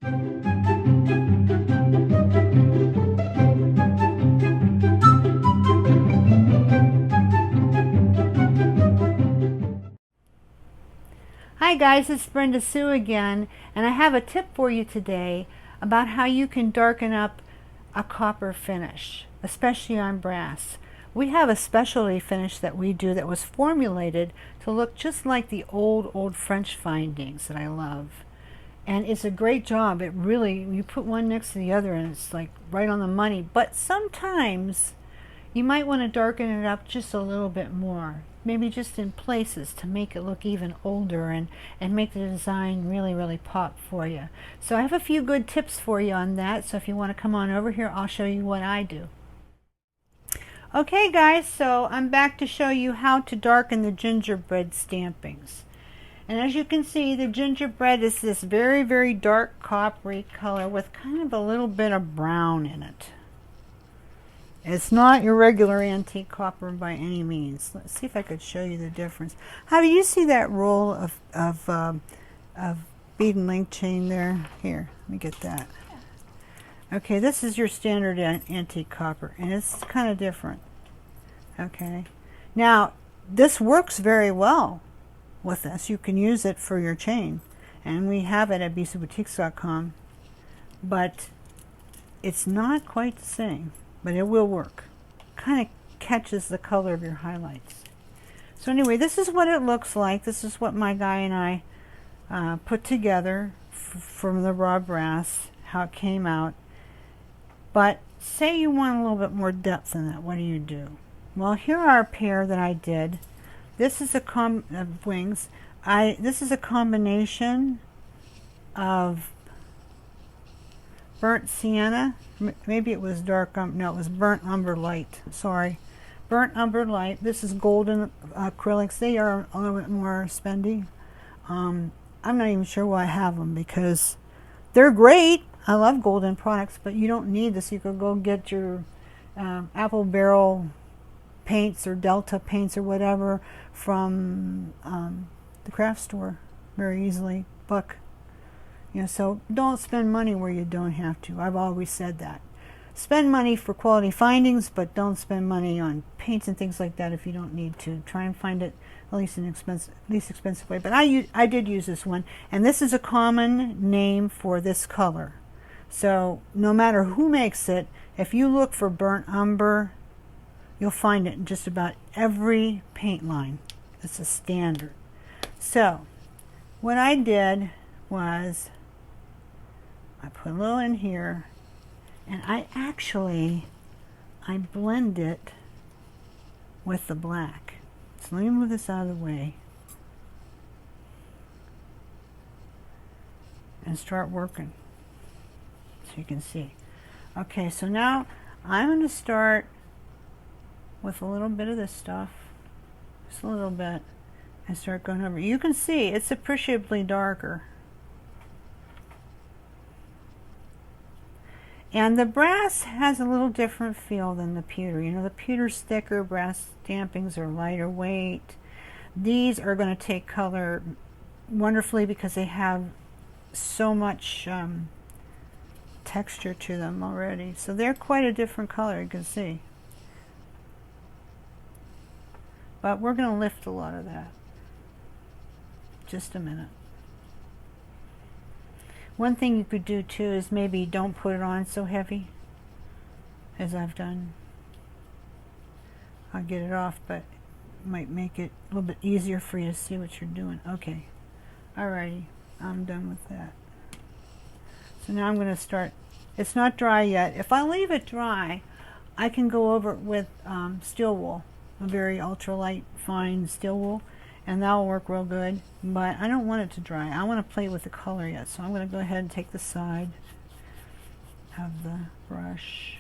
Hi guys, it's Brenda Sue again, and I have a tip for you today about how you can darken up a copper finish, especially on brass. We have a specialty finish that we do that was formulated to look just like the old French findings that I love. And it's a great job. It really, you put one next to the other and it's like right on the money. But sometimes you might want to darken it up just a little bit more, maybe just in places to make it look even older and make the design really pop for you. So I have a few good tips for you on that, so if you want to come on over here, I'll show you what I do. Okay guys, so I'm back to show you how to darken the gingerbread stampings. And as you can see, the gingerbread is this very dark coppery color with kind of a little bit of brown in it. It's not your regular antique copper by any means. Let's see if I could show you the difference. How do you see that roll of bead and link chain there? Here, let me get that. Okay, this is your standard antique copper, and it's kind of different. Okay, now this works very well with this. You can use it for your chain, and we have it at bcboutiques.com, but it's not quite the same. But it will work. Kind of catches the color of your highlights. So anyway, this is what it looks like. This is what my guy and I put together from the raw brass, how it came out. But say you want a little bit more depth in that, what do? Well, here are a pair that I did. This is a wings. This is a combination of burnt sienna, maybe it was dark, no, it was burnt umber light, sorry, burnt umber light. This is golden acrylics. They are a little bit more spendy. I'm not even sure why I have them, because they're great. I love golden products, but you don't need this. You could go get your apple barrel paints or Delta paints or whatever from the craft store very easily. Buck. You know, so don't spend money where you don't have to. I've always said that. Spend money for quality findings, but don't spend money on paints and things like that if you don't need to. Try and find it at least an least expensive way. But I did use this one, and this is a common name for this color. So no matter who makes it, if you look for burnt umber, you'll find it in just about every paint line. It's a standard. So what I did was I put a little in here, and I blend it with the black. So let me move this out of the way and start working so you can see. Okay, so now I'm going to start with a little bit of this stuff, just a little bit, and start going over. You can see it's appreciably darker. And the brass has a little different feel than the pewter. You know, the pewter's thicker, brass stampings are lighter weight. These are going to take color wonderfully because they have so much texture to them already. So they're quite a different color, you can see. But we're going to lift a lot of that. Just a minute. One thing you could do too is maybe don't put it on so heavy as I've done. I'll get it off, but it might make it a little bit easier for you to see what you're doing. Okay, alrighty, I'm done with that. So now I'm going to start. It's not dry yet. If I leave it dry, I can go over it with steel wool, a very ultralight fine steel wool, and that'll work real good. But I don't want it to dry. I want to play with the color yet, so I'm going to go ahead and take the side of the brush.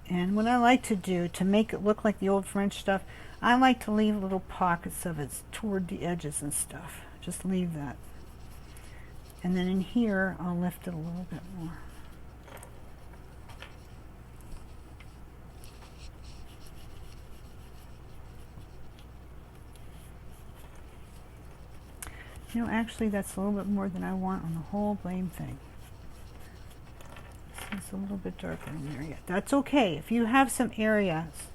And what I like to do to make it look like the old French stuff, I like to leave little pockets of it toward the edges and stuff. Just leave that. And then in here, I'll lift it a little bit more. You know, actually that's a little bit more than I want on the whole blame thing. It's a little bit darker in there yet. That's okay. If you have some areas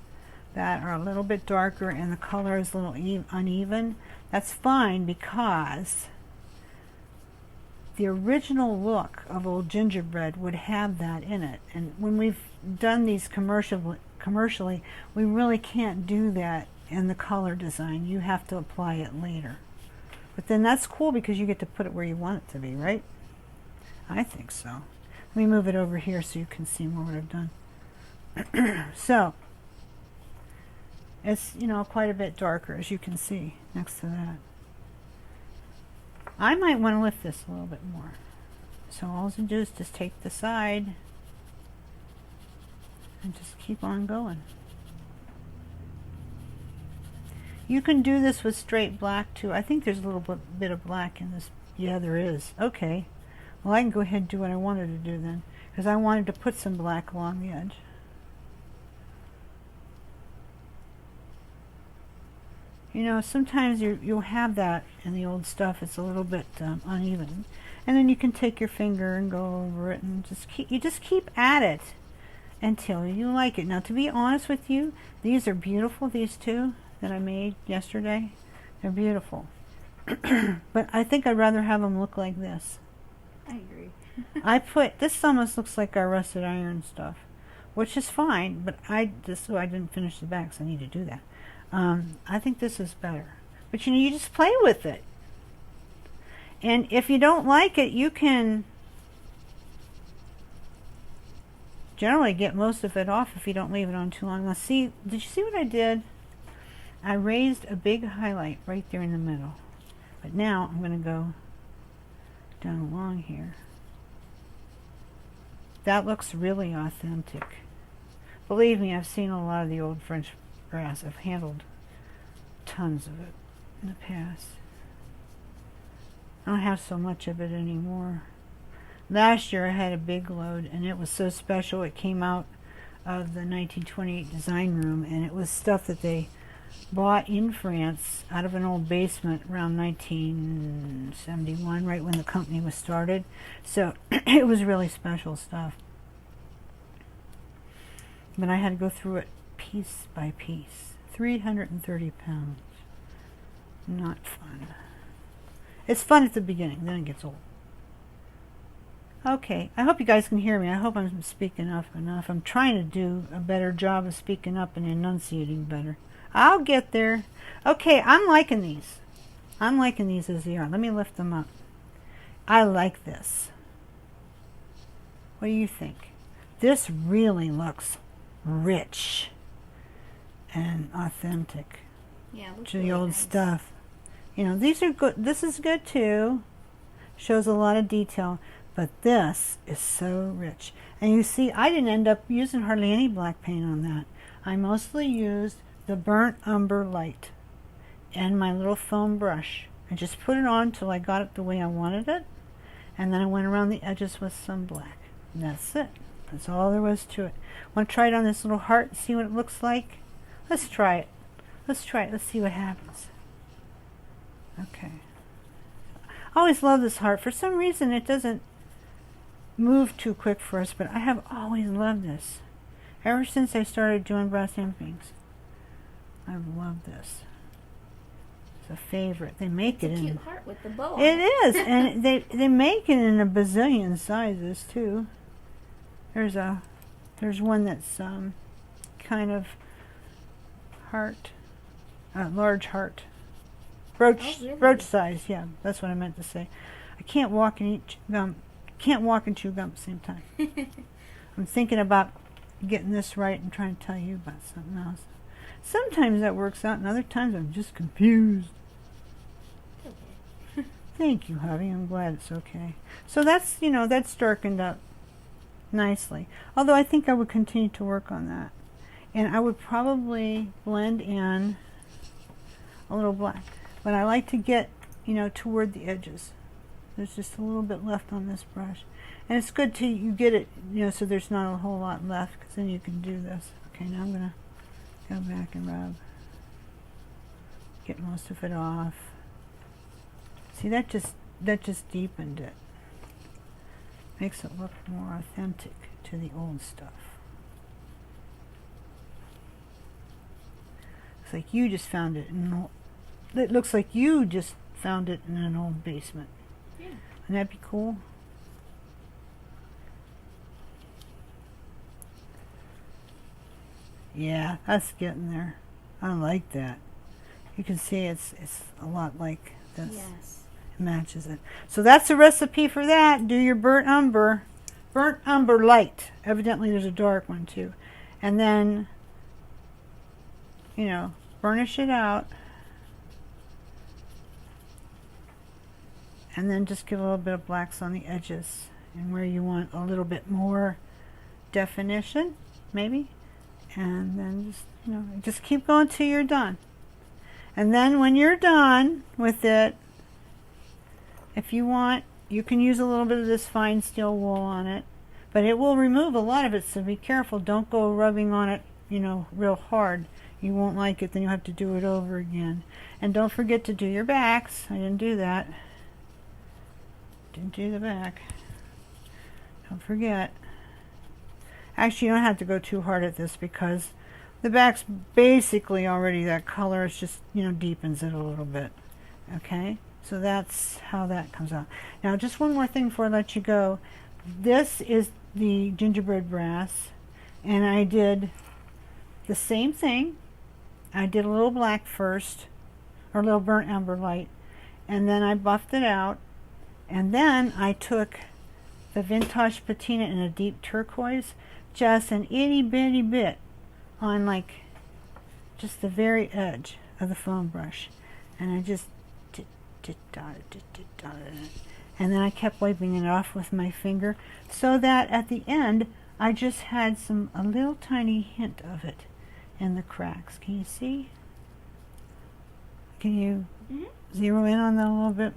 that are a little bit darker and the color is a little uneven, that's fine, because the original look of Old Gingerbread would have that in it. And when we've done these commercially, we really can't do that in the color design. You have to apply it later. But then that's cool because you get to put it where you want it to be, right? I think so. Let me move it over here so you can see more what I've done. So, it's, you know, quite a bit darker, as you can see next to that. I might want to lift this a little bit more. So all you do is just take the side and just keep on going. You can do this with straight black too. I think there's a little bit of black in this. Yeah, there is. Okay. Well, I can go ahead and do what I wanted to do then, because I wanted to put some black along the edge. You know, sometimes you'll have that in the old stuff. It's a little bit uneven, and then you can take your finger and go over it, and just keep at it until you like it. Now, to be honest with you, these are beautiful. These two that I made yesterday, they're beautiful. But I think I'd rather have them look like this. I agree. This almost looks like our rusted iron stuff, which is fine. But I didn't finish the back, so I need to do that. I think this is better. But you know, you just play with it. And if you don't like it, you can generally get most of it off if you don't leave it on too long. Now see, did you see what I did? I raised a big highlight right there in the middle. But now I'm going to go down along here. That looks really authentic. Believe me, I've seen a lot of the old French brass. I've handled tons of it in the past. I don't have so much of it anymore. Last year I had a big load, and it was so special. It came out of the 1928 design room, and it was stuff that they bought in France out of an old basement around 1971, right when the company was started. So it was really special stuff. But I had to go through it piece by piece. 330 pounds. Not fun. It's fun at the beginning, then it gets old. Okay, I hope you guys can hear me. I hope I'm speaking up enough. I'm trying to do a better job of speaking up and enunciating better. I'll get there. Okay, I'm liking these. I'm liking these as they are. Let me lift them up. I like this. What do you think? This really looks rich and authentic to the old stuff. You know, these are good. This is good too. Shows a lot of detail. But this is so rich. And you see, I didn't end up using hardly any black paint on that. I mostly used the burnt umber light and my little foam brush. I just put it on till I got it the way I wanted it. And then I went around the edges with some black. And that's it. That's all there was to it. Want to try it on this little heart and see what it looks like? Let's try it. Let's try it. Let's see what happens. Okay. I always love this heart. For some reason it doesn't move too quick for us, but I have always loved this. Ever since I started doing brass stampings, I've loved this. It's a favorite. They make it in cute heart with the bow on it. It is, and they make it in a bazillion sizes too. There's one that's kind of heart, large heart, brooch size. Yeah, that's what I meant to say. I can't walk and eat gum. Can't walk and chew gum at the same time. I'm thinking about getting this right and trying to tell you about something else. Sometimes that works out, and other times I'm just confused. Okay. Thank you, hubby. I'm glad it's okay. So that's, you know, that's darkened up nicely. Although I think I would continue to work on that. And I would probably blend in a little black. But I like to get, you know, toward the edges. There's just a little bit left on this brush. And it's good to, you get it, you know, so there's not a whole lot left, because then you can do this. Okay, now I'm going to go back and rub. Get most of it off. See, that just deepened it. Makes it look more authentic to the old stuff. It's like you just found it in an old, it looks like you just found it in an old basement. Yeah. Wouldn't that be cool? Yeah, that's getting there. I like that. You can see it's a lot like this. Yes. It matches it. So that's the recipe for that. Do your burnt umber. Burnt umber light. Evidently there's a dark one too. And then, you know, burnish it out. And then just give a little bit of blacks on the edges. And where you want a little bit more definition, maybe. And then just, you know, just keep going till you're done. And then when you're done with it, if you want, you can use a little bit of this fine steel wool on it, but it will remove a lot of it, so be careful. Don't go rubbing on it, you know, real hard. You won't like it, then you'll have to do it over again. And don't forget to do your backs. I didn't do that. Didn't do the back. Don't forget. Actually, you don't have to go too hard at this because the back's basically already that color. It's just, you know, deepens it a little bit. Okay? So that's how that comes out. Now, just one more thing before I let you go. This is the gingerbread brass, and I did the same thing. I did a little black first, or a little burnt umber light, and then I buffed it out, and then I took the vintage patina in a deep turquoise, just an itty bitty bit on like just the very edge of the foam brush, and I just dotted it. And then I kept wiping it off with my finger so that at the end I just had a little tiny hint of it in the cracks. Can you see? Can you zero in on that a little bit?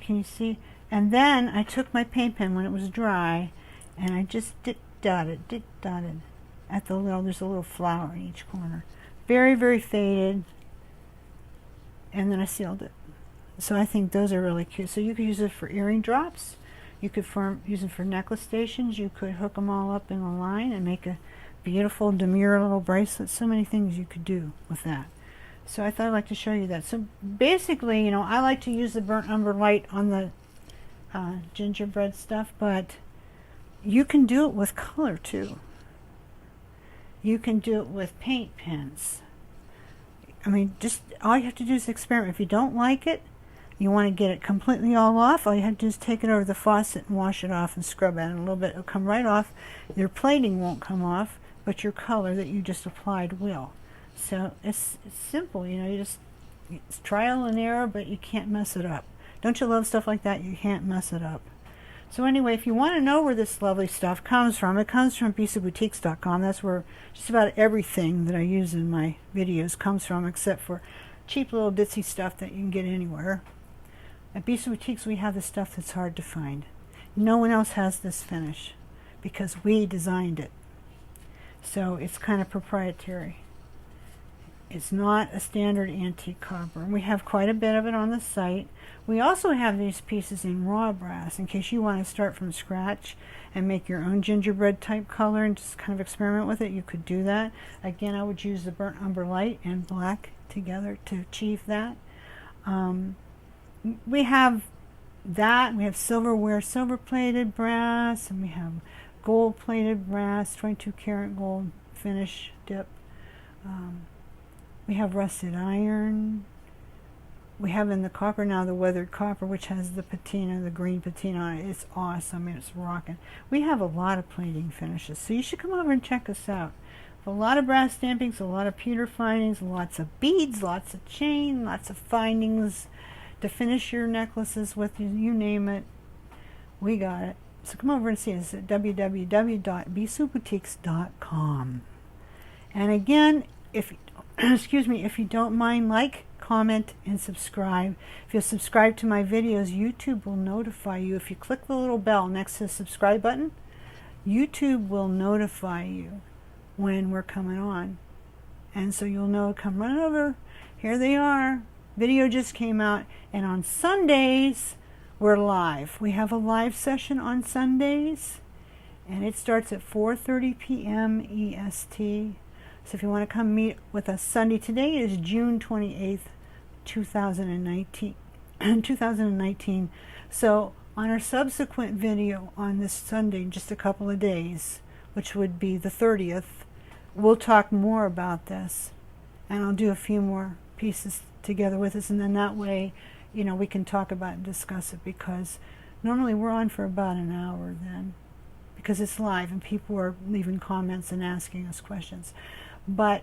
Can you see? And then I took my paint pen when it was dry and I just dotted at the little, there's a little flower in each corner. Very, very faded. And then I sealed it. So I think those are really cute. So you could use it for earring drops. You could use it for necklace stations. You could hook them all up in a line and make a beautiful demure little bracelet. So many things you could do with that. So I thought I'd like to show you that. So basically, you know, I like to use the burnt umber light on the gingerbread stuff, but you can do it with color too. You can do it with paint pens. I mean, just all you have to do is experiment. If you don't like it, you want to get it completely all off, all you have to do is take it over the faucet and wash it off and scrub it in a little bit. It'll come right off. Your plating won't come off, but your color that you just applied will. So it's simple, you know, it's trial and error, but you can't mess it up. Don't you love stuff like that? You can't mess it up. So anyway, if you want to know where this lovely stuff comes from, it comes from bisouboutiques.com. That's where just about everything that I use in my videos comes from, except for cheap little ditzy stuff that you can get anywhere. At Bisou Boutiques, we have the stuff that's hard to find. No one else has this finish because we designed it. So it's kind of proprietary. It's not a standard antique copper. We have quite a bit of it on the site. We also have these pieces in raw brass in case you want to start from scratch and make your own gingerbread type color and just kind of experiment with it. You could do that. Again, I would use the burnt umber light and black together to achieve that. We have that. We have silverware, silver-plated brass, and we have gold-plated brass, 22 karat gold finish dip. We have rusted iron. We have in the copper now the weathered copper, which has the patina, the green patina on it. It's awesome. It's rocking. We have a lot of plating finishes, so you should come over and check us out. A lot of brass stampings, a lot of pewter findings, lots of beads, lots of chain, lots of findings to finish your necklaces with. You name it, we got it. So come over and see us at www.bisouboutiques.com. And again, if if you don't mind, like, comment, and subscribe. If you subscribe to my videos, YouTube will notify you. If you click the little bell next to the subscribe button, YouTube will notify you when we're coming on. And so you'll know, come run over. Here they are. Video just came out, and on Sundays, we're live. We have a live session on Sundays, and it starts at 4:30 p.m. EST. So if you want to come meet with us Sunday, today is June 28th, 2019. 2019. So on our subsequent video on this Sunday, in just a couple of days, which would be the 30th, we'll talk more about this, and I'll do a few more pieces together with us, and then that way, you know, we can talk about and discuss it, because normally we're on for about an hour then, because it's live and people are leaving comments and asking us questions. But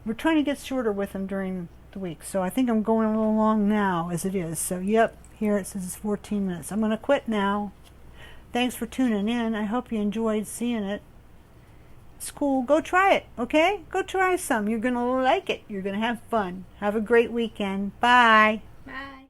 we're trying to get shorter with them during the week, so I think I'm going a little long now as it is. So yep, here it says it's 14 minutes. I'm going to quit now. Thanks for tuning in. I hope you enjoyed seeing it. It's cool. Go try it, okay? Go try some. You're going to like it. You're going to have fun. Have a great weekend. Bye. Bye.